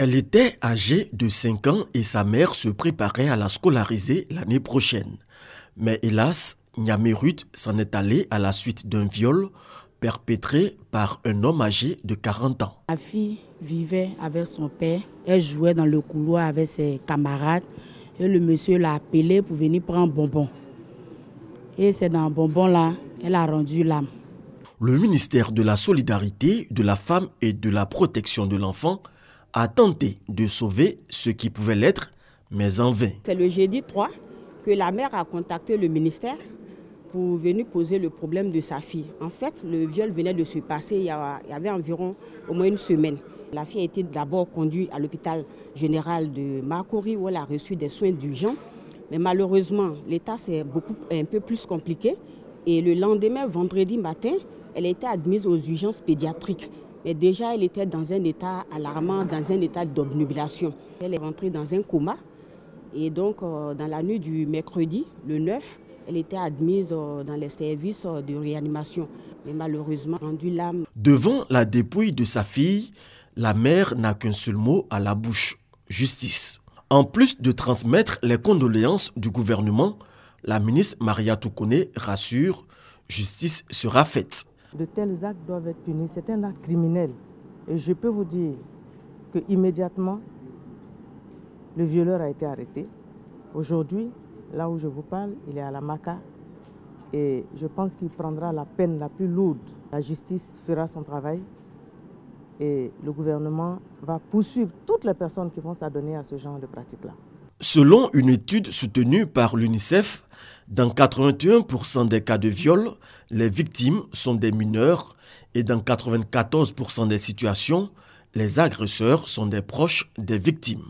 Elle était âgée de 5 ans et sa mère se préparait à la scolariser l'année prochaine. Mais hélas, Niamey Ruth s'en est allée à la suite d'un viol perpétré par un homme âgé de 40 ans. La fille vivait avec son père, elle jouait dans le couloir avec ses camarades et le monsieur l'a appelée pour venir prendre bonbon. Et c'est dans bonbon là, elle a rendu l'âme. Le ministère de la Solidarité, de la Femme et de la Protection de l'Enfant a tenté de sauver ce qui pouvait l'être, mais en vain. C'est le jeudi 3 que la mère a contacté le ministère pour venir poser le problème de sa fille. En fait, le viol venait de se passer il y avait environ au moins une semaine. La fille a été d'abord conduite à l'hôpital général de Makori où elle a reçu des soins d'urgence. Mais malheureusement, l'état c'est un peu plus compliqué. Et le lendemain, vendredi matin, elle a été admise aux urgences pédiatriques. Mais déjà, elle était dans un état alarmant, dans un état d'obnubilation. Elle est rentrée dans un coma. Et donc, dans la nuit du mercredi, le 9, elle était admise dans les services de réanimation. Mais malheureusement, rendue l'âme. Devant la dépouille de sa fille, la mère n'a qu'un seul mot à la bouche: justice. En plus de transmettre les condoléances du gouvernement, la ministre Maria Toukone rassure, justice sera faite. De tels actes doivent être punis. C'est un acte criminel. Et je peux vous dire qu'immédiatement, le violeur a été arrêté. Aujourd'hui, là où je vous parle, il est à la Maka. Et je pense qu'il prendra la peine la plus lourde. La justice fera son travail. Et le gouvernement va poursuivre toutes les personnes qui vont s'adonner à ce genre de pratiques-là. Selon une étude soutenue par l'UNICEF, dans 81% des cas de viol, les victimes sont des mineurs et dans 94% des situations, les agresseurs sont des proches des victimes.